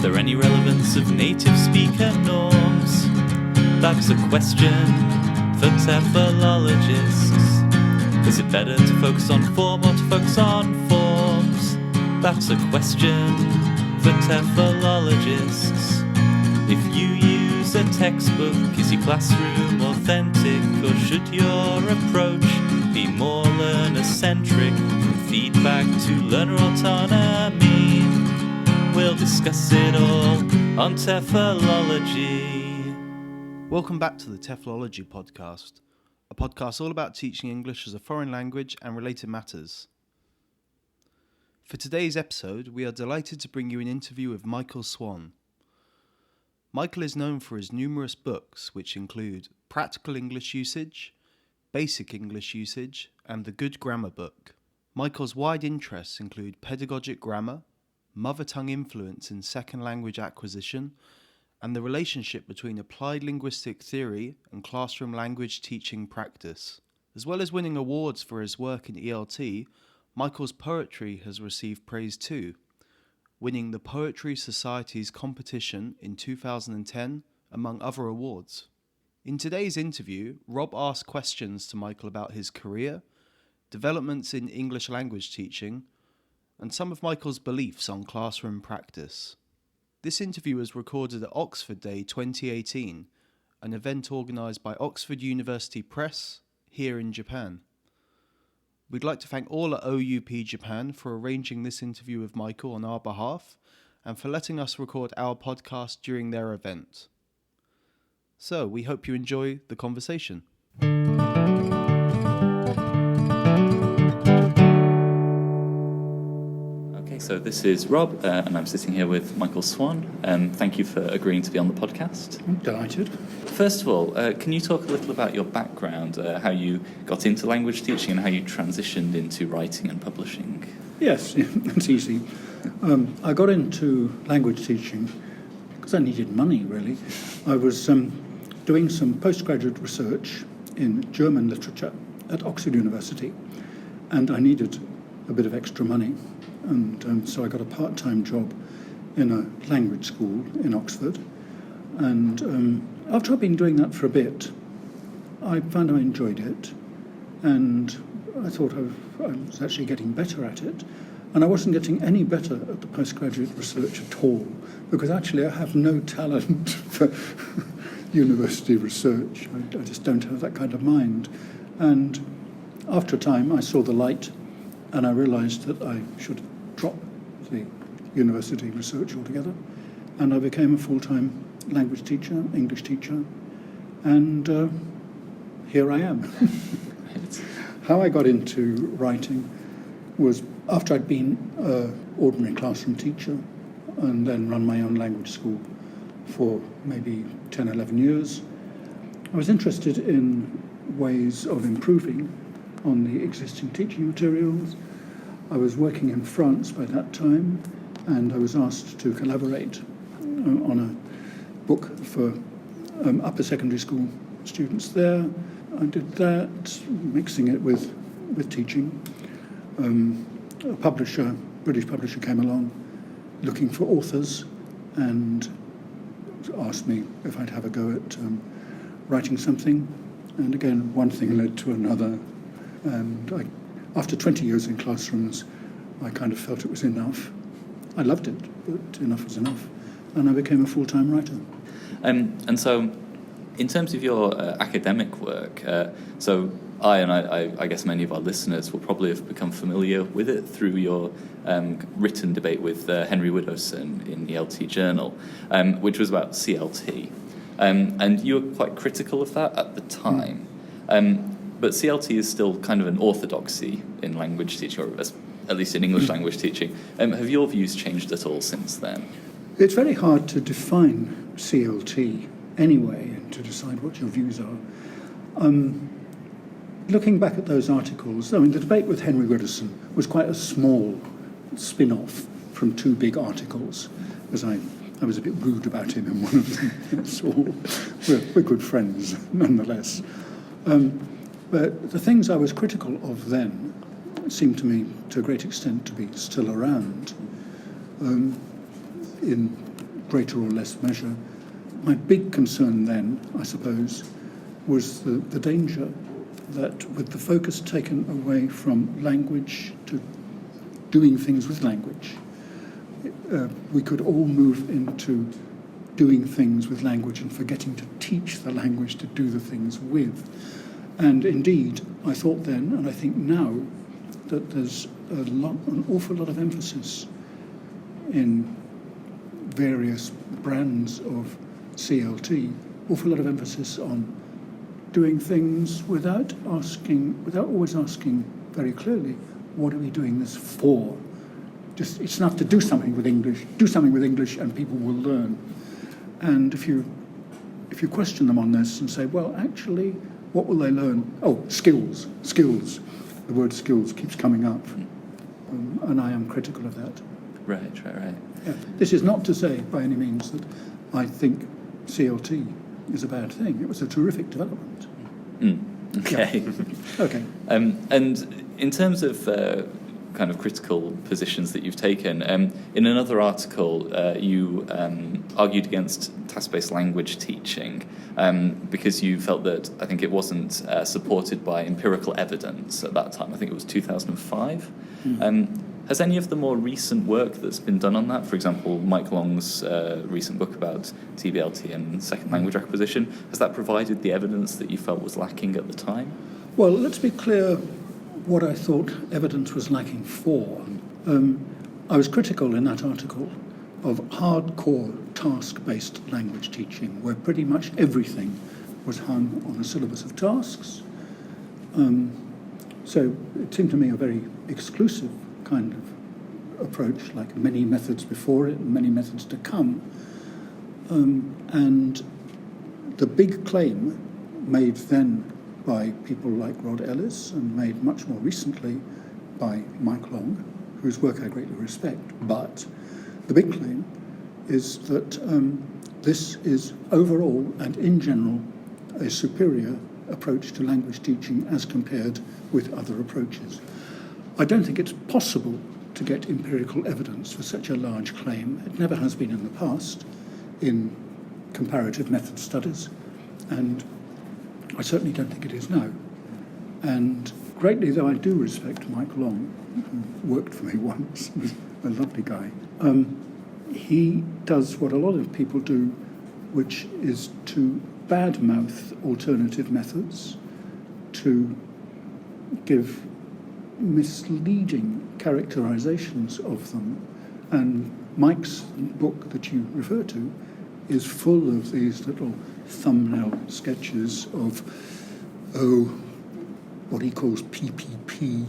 there any relevance of native speaker norms? That's a question for TEFLologists. Is it better to focus on form or to focus on forms? That's a question for TEFLologists. If you use a textbook, is your classroom authentic, or should your approach be more learner-centric, from feedback to learner autonomy? We'll discuss it all on TEFLology. Welcome back to the TEFLology Podcast, a podcast all about teaching English as a foreign language and related matters. For today's episode, we are delighted to bring you an interview with Michael Swan. Michael is known for his numerous books, which include Practical English Usage, Basic English Usage, and The Good Grammar Book. Michael's wide interests include pedagogic grammar, mother tongue influence in second language acquisition, and the relationship between applied linguistic theory and classroom language teaching practice. As well as winning awards for his work in ELT, Michael's poetry has received praise too, winning the Poetry Society's competition in 2010, among other awards. In today's interview, Rob asked questions to Michael about his career, developments in English language teaching, and some of Michael's beliefs on classroom practice. This interview was recorded at Oxford Day 2018, an event organised by Oxford University Press here in Japan. We'd like to thank all at OUP Japan for arranging this interview with Michael on our behalf and for letting us record our podcast during their event. So, we hope you enjoy the conversation. Okay, so this is Rob, and I'm sitting here with Michael Swan. Thank you for agreeing to be on the podcast. I'm delighted. First of all, can you talk a little about your background, how you got into language teaching and how you transitioned into writing and publishing? Yes, it's easy. I got into language teaching because I needed money, really. I was doing some postgraduate research in German literature at Oxford University, and I needed a bit of extra money. And so I got a part-time job in a language school in Oxford. And after I'd been doing that for a bit, I found I enjoyed it. And I thought I was actually getting better at it. And I wasn't getting any better at the postgraduate research at all, because actually I have no talent for university research. I just don't have that kind of mind. And after a time, I saw the light, and I realised that I should drop the university research altogether. And I became a full-time language teacher, English teacher, and here I am. How I got into writing was after I'd been an ordinary classroom teacher and then run my own language school for maybe 10, 11 years. I was interested in ways of improving on the existing teaching materials. I was working in France by that time, and I was asked to collaborate on a book for upper secondary school students there. I did that, mixing it with teaching. A publisher, British publisher, came along looking for authors and asked me if I'd have a go at writing something. And again, one thing led to another. And after 20 years in classrooms, I kind of felt it was enough. I loved it, but enough was enough. And I became a full-time writer. And so, in terms of your academic work, so I guess many of our listeners will probably have become familiar with it through your written debate with Henry Widdowson in the LT Journal, which was about CLT. And you were quite critical of that at the time. But CLT is still kind of an orthodoxy in language teaching, or at least in English language teaching. Have your views changed at all since then? It's very hard to define CLT anyway, and to decide what your views are. Looking back at those articles, the debate with Henry Widdowson was quite a small spin-off from two big articles, as I was a bit rude about him in one of them. So we're good friends, nonetheless. But the things I was critical of then seem to me, to a great extent, to be still around. In greater or less measure. My big concern then, I suppose, was the danger that with the focus taken away from language to doing things with language, we could all move into doing things with language and forgetting to teach the language to do the things with. And indeed, I thought then, and I think now, that there's an awful lot of emphasis in various brands of CLT, awful lot of emphasis on doing things without always asking very clearly, what are we doing this for? Just, it's enough to do something with English and people will learn. And if you question them on this and say, well, actually, what will they learn? Oh, skills. The word skills keeps coming up, and I am critical of that. Right. Yeah. This is not to say, by any means, that I think CLT is a bad thing. It was a terrific development. Okay. Yeah. Okay. And in terms of kind of critical positions that you've taken, in another article, you argued against task-based language teaching because you felt that, I think it wasn't supported by empirical evidence at that time. I think it was 2005. Has any of the more recent work that's been done on that, for example, Mike Long's recent book about TBLT and second language acquisition, has that provided the evidence that you felt was lacking at the time? Well, let's be clear what I thought evidence was lacking for. I was critical in that article of hardcore task-based language teaching, where pretty much everything was hung on a syllabus of tasks. So it seemed to me a very exclusive kind of approach, like many methods before it and many methods to come. And the big claim made then by people like Rod Ellis and made much more recently by Mike Long, whose work I greatly respect, but the big claim is that this is overall and in general a superior approach to language teaching as compared with other approaches. I don't think it's possible to get empirical evidence for such a large claim. It never has been in the past in comparative method studies, and I certainly don't think it is now. And greatly though I do respect Mike Long, who worked for me once, was a lovely guy, he does what a lot of people do, which is to badmouth alternative methods, to give misleading characterizations of them. And Mike's book that you refer to is full of these little thumbnail sketches of, what he calls PPP,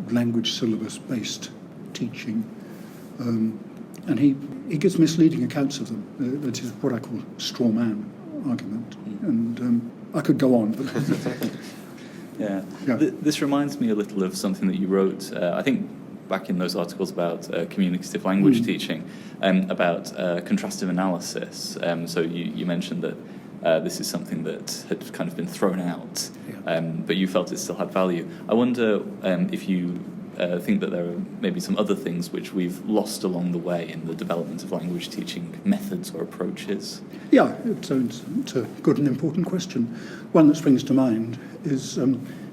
language syllabus-based teaching. And he gives misleading accounts of them. That is what I call straw man argument. And I could go on, but Yeah. This reminds me a little of something that you wrote, I think back in those articles about communicative language teaching, about contrastive analysis. So you mentioned that this is something that had kind of been thrown out, but you felt it still had value. I wonder if you think that there are maybe some other things which we've lost along the way in the development of language teaching methods or approaches. Yeah, it's a good and important question. One that springs to mind is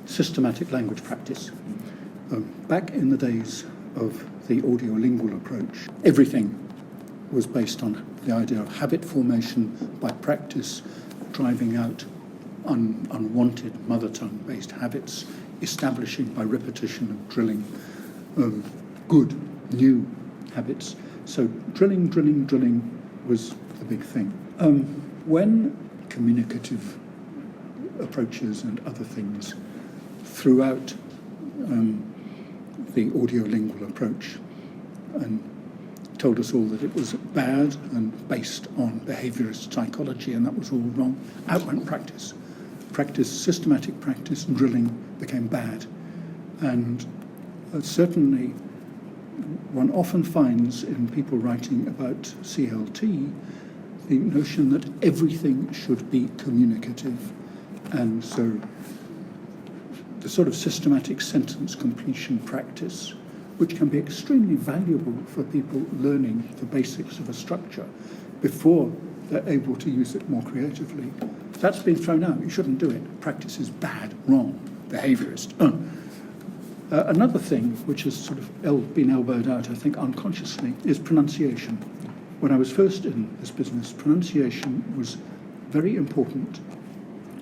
systematic language practice. Back in the days of the audiolingual approach, everything was based on the idea of habit formation by practice, driving out unwanted mother tongue-based habits, establishing by repetition and drilling good, new habits. So drilling was the big thing. When communicative approaches and other things throughout the audiolingual approach and told us all that it was bad and based on behaviourist psychology, and that was all wrong, out went practice. Systematic practice, drilling became bad. And certainly one often finds in people writing about CLT the notion that everything should be communicative. And so the sort of systematic sentence completion practice which can be extremely valuable for people learning the basics of a structure before they're able to use it more creatively. That's been thrown out. You shouldn't do it. Practice is bad, wrong, behaviourist. Another thing which has sort of been elbowed out, I think, unconsciously, is pronunciation. When I was first in this business, pronunciation was very important,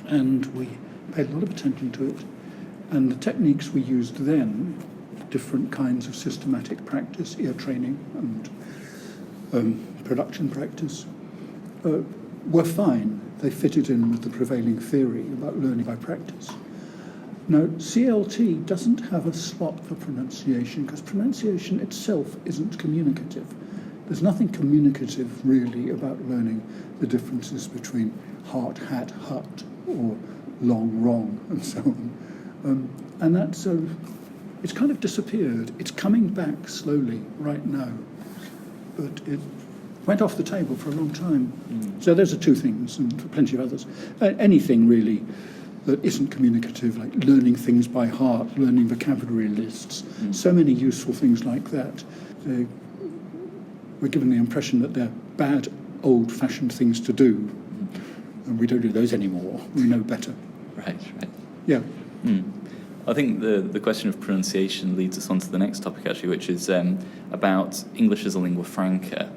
and we paid a lot of attention to it. And the techniques we used then, different kinds of systematic practice, ear training and production practice, were fine. They fitted in with the prevailing theory about learning by practice. Now, CLT doesn't have a slot for pronunciation because pronunciation itself isn't communicative. There's nothing communicative really about learning the differences between heart, hat, hut, or long, wrong, and so on. And that's it's kind of disappeared. It's coming back slowly right now, but it went off the table for a long time. So those are two things, and plenty of others. Anything really that isn't communicative, like learning things by heart, learning vocabulary lists, so many useful things like that. We're given the impression that they're bad, old-fashioned things to do, and we don't do those anymore. We know better. Right. Yeah. I think the question of pronunciation leads us on to the next topic, actually, which is about English as a lingua franca.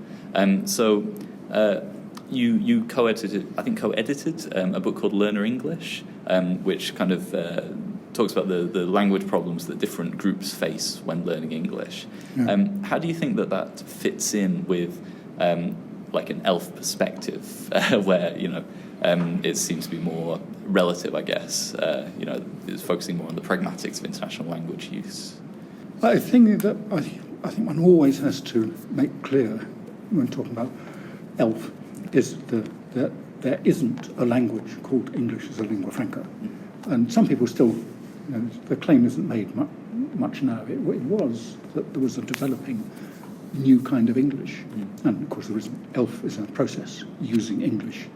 You co-edited a book called Learner English, which kind of talks about the language problems that different groups face when learning English. Yeah. How do you think that fits in with like an ELF perspective, where it seems to be more relative, I guess? It's focusing more on the pragmatics of international language use. I think one always has to make clear when talking about ELF is that there isn't a language called English as a lingua franca. And some people still, the claim isn't made much now. It was that there was a developing new kind of English. And of course there isn't. ELF is a process using English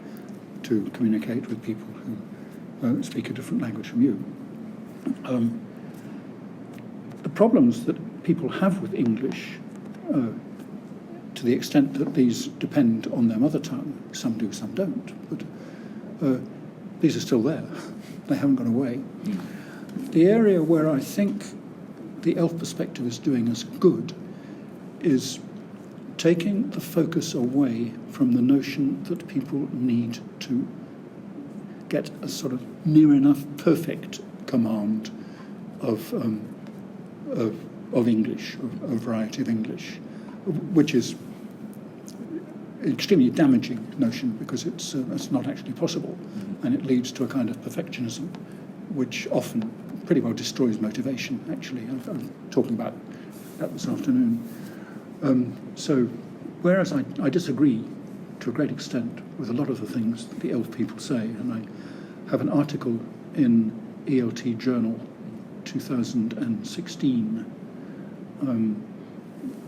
to communicate with people who speak a different language from you. The problems that people have with English, to the extent that these depend on their mother tongue, some do, some don't, but these are still there. They haven't gone away. The area where I think the ELF perspective is doing us good is taking the focus away from the notion that people need to get a sort of near enough perfect command of English, of a variety of English, which is an extremely damaging notion because it's not actually possible, and it leads to a kind of perfectionism, which often pretty well destroys motivation. Actually, I'm talking about that this afternoon. So, whereas I disagree to a great extent with a lot of the things that the ELF people say, and I have an article in ELT Journal 2016,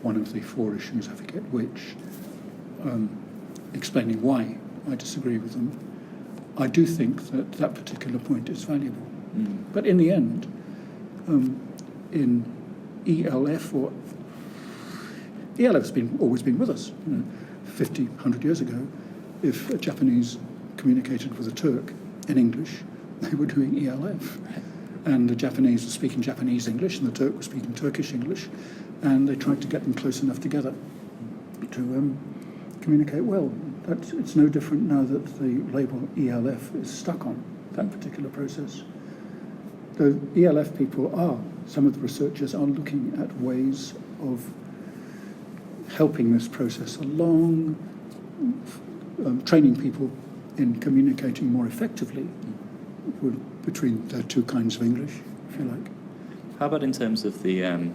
one of the 4 issues, I forget which, explaining why I disagree with them. I do think that particular point is valuable. But in the end, in ELF, or ELF's always been with us. 50, 100 years ago, if a Japanese communicated with a Turk in English, they were doing ELF. And the Japanese were speaking Japanese English and the Turk was speaking Turkish English, and they tried to get them close enough together to communicate well. It's no different now that the label ELF is stuck on that particular process. The ELF people some of the researchers are looking at ways of helping this process along, training people in communicating more effectively between the two kinds of English, if you like. How about in terms of the, I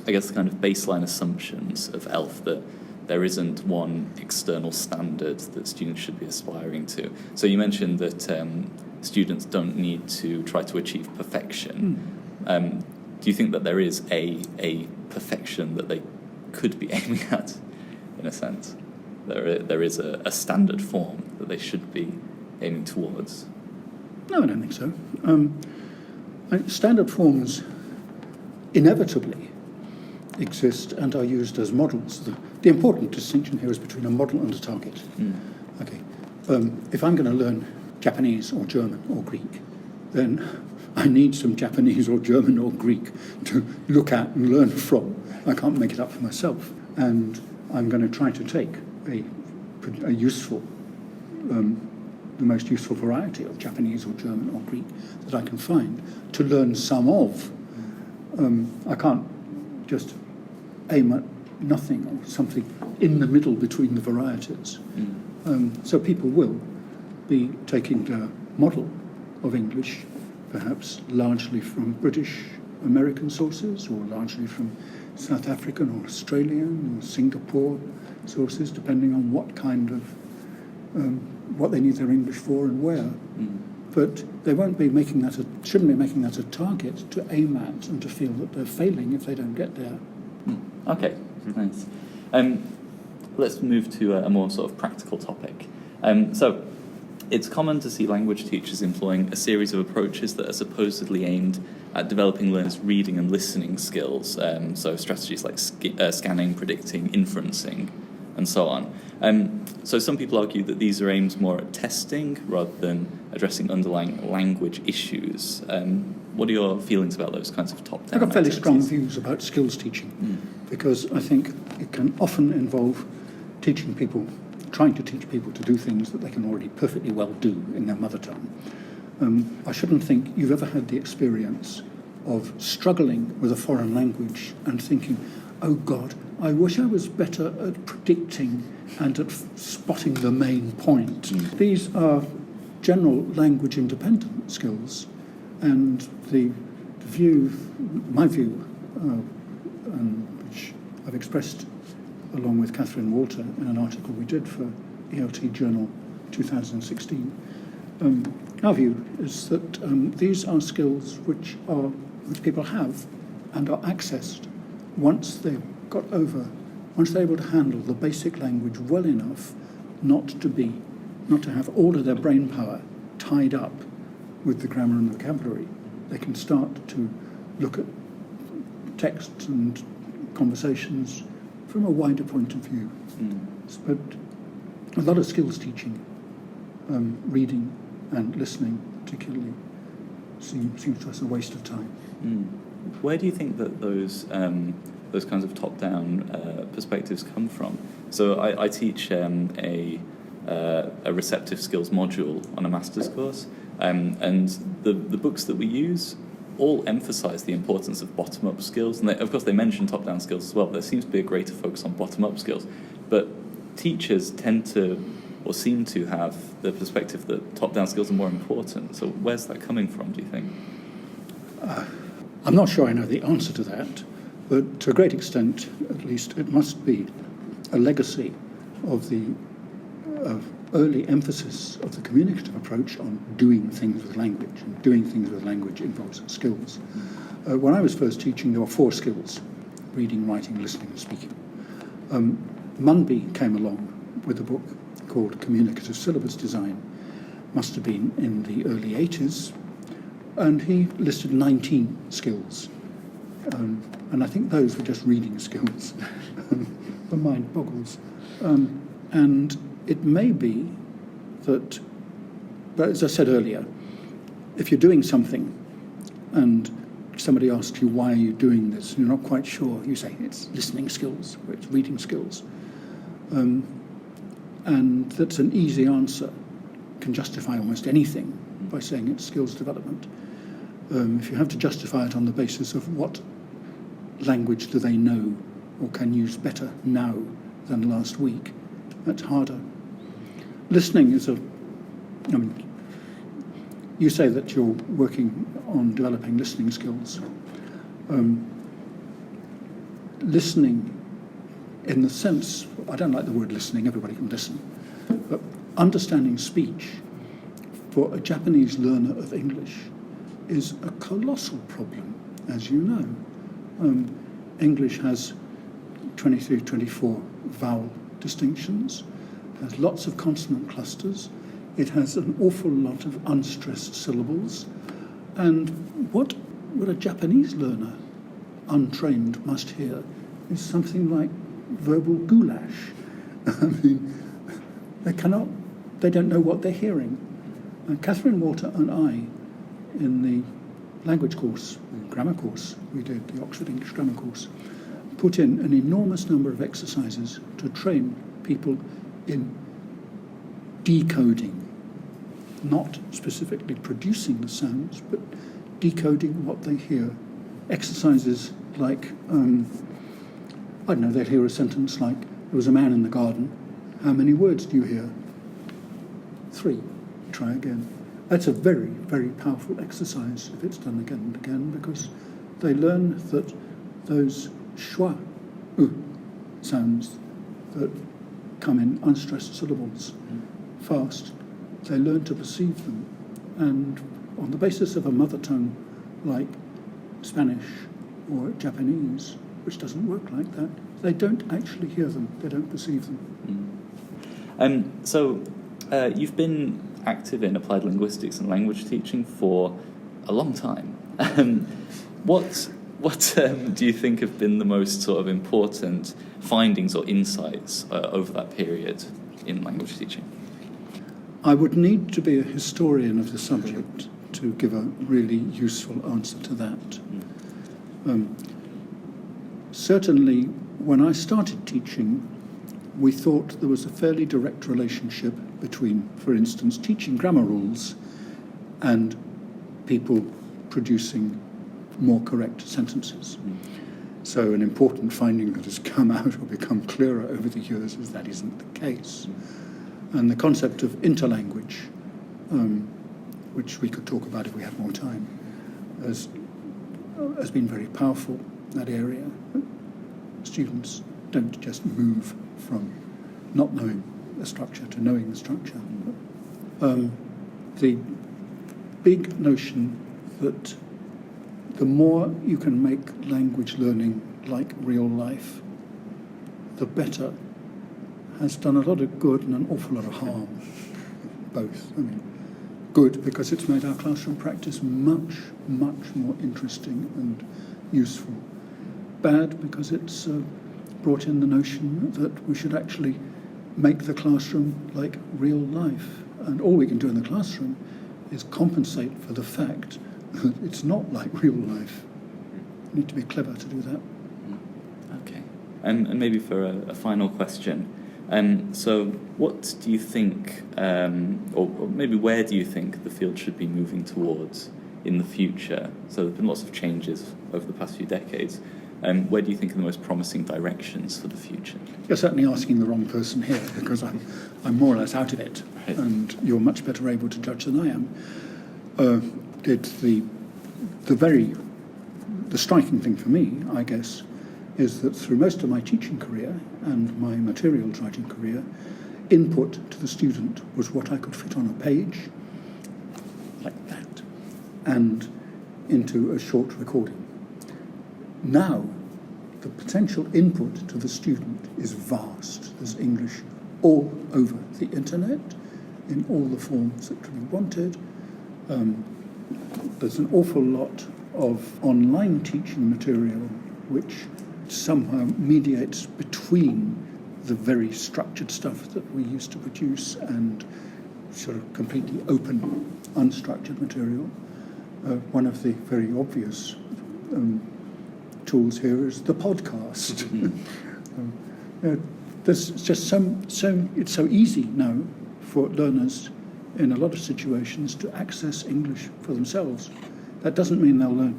guess, the kind of baseline assumptions of ELF, that there isn't one external standard that students should be aspiring to? So you mentioned that students don't need to try to achieve perfection. Do you think that there is a perfection that they could be aiming at, in a sense? There is a standard form that they should be aiming towards? No, I don't think so. Standard forms, inevitably, exist and are used as models. The important distinction here is between a model and a target. Okay. If I'm going to learn Japanese or German or Greek, then I need some Japanese or German or Greek to look at and learn from. I can't make it up for myself. And I'm going to try to take a useful, the most useful variety of Japanese or German or Greek that I can find to learn some of. I can't just aim at nothing or something in the middle between the varieties. So people will be taking the model of English, perhaps largely from British American sources or largely from South African or Australian or Singapore sources, depending on what kind of what they need their English for and where. But they shouldn't be making that a target to aim at and to feel that they're failing if they don't get there. Okay, nice. Let's move to a more sort of practical topic. So it's common to see language teachers employing a series of approaches that are supposedly aimed at developing learners' reading and listening skills, so strategies like scanning, predicting, inferencing, and so on. So some people argue that these are aimed more at testing rather than addressing underlying language issues. What are your feelings about those kinds of top-down I've got fairly strong activities? views about skills teaching because I think it can often involve trying to teach people to do things that they can already perfectly well do in their mother tongue. I shouldn't think you've ever had the experience of struggling with a foreign language and thinking, oh God, I wish I was better at predicting and at spotting the main point. These are general language independent skills, and my view, which I've expressed along with Catherine Walter in an article we did for ELT Journal 2016, our view is that these are skills which people have and are accessed once they're able to handle the basic language well enough not to have all of their brain power tied up with the grammar and vocabulary. They can start to look at texts and conversations from a wider point of view. But a lot of skills teaching, reading and listening particularly, seems to us a waste of time. Where do you think that those kinds of top-down perspectives come from? So I teach a receptive skills module on a master's course, and the books that we use all emphasise the importance of bottom-up skills, and of course they mention top-down skills as well. There seems to be a greater focus on bottom-up skills, but teachers tend to, or seem to have, the perspective that top-down skills are more important. So where's that coming from, do you think? I'm not sure I know the answer to that, but to a great extent, at least, it must be a legacy of the early emphasis of the communicative approach on doing things with language, and doing things with language involves skills. When I was first teaching, there were 4 skills: reading, writing, listening, and speaking. Munby came along with a book called Communicative Syllabus Design, must have been in the early 80s, and he listed 19 skills. And I think those were just reading skills. The mind boggles. And it may be that, but as I said earlier, if you're doing something and somebody asks you, why are you doing this, and you're not quite sure, you say it's listening skills or it's reading skills. And that's an easy answer, can justify almost anything by saying it's skills development. If you have to justify it on the basis of what language do they know or can use better now than last week, that's harder. Listening is you say that you're working on developing listening skills. Listening in the sense, I don't like the word listening, everybody can listen, but understanding speech for a Japanese learner of English is a colossal problem, as you know. English has 23, 24 vowel distinctions, has lots of consonant clusters, it has an awful lot of unstressed syllables, and what a Japanese learner, untrained, must hear is something like verbal goulash. I mean, they don't know what they're hearing. And Catherine Walter and I, in the language course, grammar course, we did the Oxford English Grammar course, put in an enormous number of exercises to train people in decoding, not specifically producing the sounds, but decoding what they hear. Exercises like, I don't know, they'd hear a sentence like, there was a man in the garden. How many words do you hear? 3. Try again. That's a very, very powerful exercise if it's done again and again, because they learn that those schwa sounds that come in unstressed syllables fast, they learn to perceive them. And on the basis of a mother tongue like Spanish or Japanese, which doesn't work like that, they don't actually hear them, they don't perceive them. So you've been active in applied linguistics and language teaching for a long time. What do you think have been the most sort of important findings or insights over that period in language teaching? I would need to be a historian of the subject to give a really useful answer to that. Certainly, when I started teaching, we thought there was a fairly direct relationship between, for instance, teaching grammar rules and people producing more correct sentences. So an important finding that has come out or become clearer over the years is that isn't the case. And the concept of interlanguage, which we could talk about if we had more time, has been very powerful, that area. Students don't just move from not knowing the structure to knowing the structure. The big notion that the more you can make language learning like real life, the better, has done a lot of good and an awful lot of harm. Both. I mean, good because it's made our classroom practice much, much more interesting and useful. Bad because it's brought in the notion that we should actually make the classroom like real life. And all we can do in the classroom is compensate for the fact that it's not like real life. We need to be clever to do that. Okay. And maybe for a final question, so what do you think, or maybe where do you think the field should be moving towards in the future? So there have been lots of changes over the past few decades. Where do you think are the most promising directions for the future? You're certainly asking the wrong person here, because I'm more or less out of it, right. And you're much better able to judge than I am. The striking thing for me, I guess, is that through most of my teaching career and my materials writing career, input to the student was what I could fit on a page, like that, and into a short recording. Now, the potential input to the student is vast. There's English all over the internet, in all the forms that can be wanted. There's an awful lot of online teaching material which somehow mediates between the very structured stuff that we used to produce and sort of completely open, unstructured material. One of the very obvious tools here is the podcast. There's just it's so easy now for learners in a lot of situations to access English for themselves. That doesn't mean they'll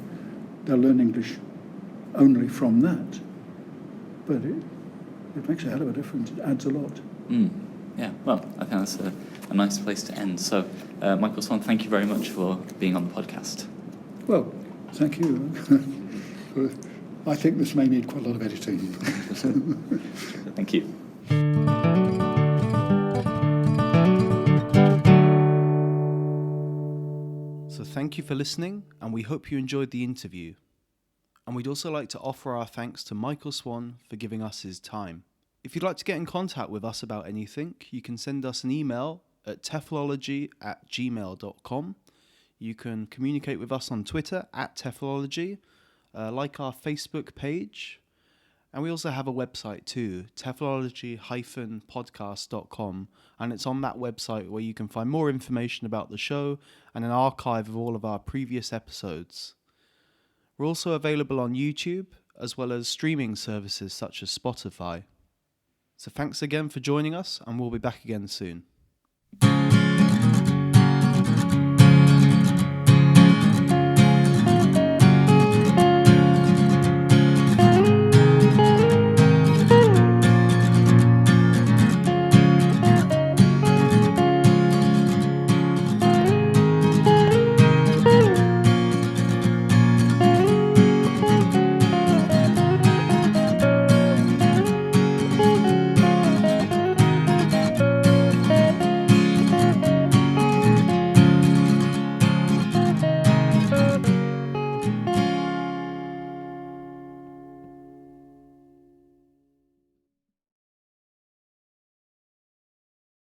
learn English only from that, but it makes a hell of a difference. It adds a lot. Yeah, well, I think that's a nice place to end. So, Michael Swan, thank you very much for being on the podcast. Well, thank you. I think this may need quite a lot of editing. Thank you. So thank you for listening, and we hope you enjoyed the interview. And we'd also like to offer our thanks to Michael Swan for giving us his time. If you'd like to get in contact with us about anything, you can send us an email at TEFLology@gmail.com. You can communicate with us on Twitter @TEFLology, like our Facebook page, And we also have a website too, TEFLology-podcast.com, and it's on that website where you can find more information about the show and an archive of all of our previous episodes. We're also available on YouTube, as well as streaming services such as Spotify. So thanks again for joining us, and we'll be back again soon.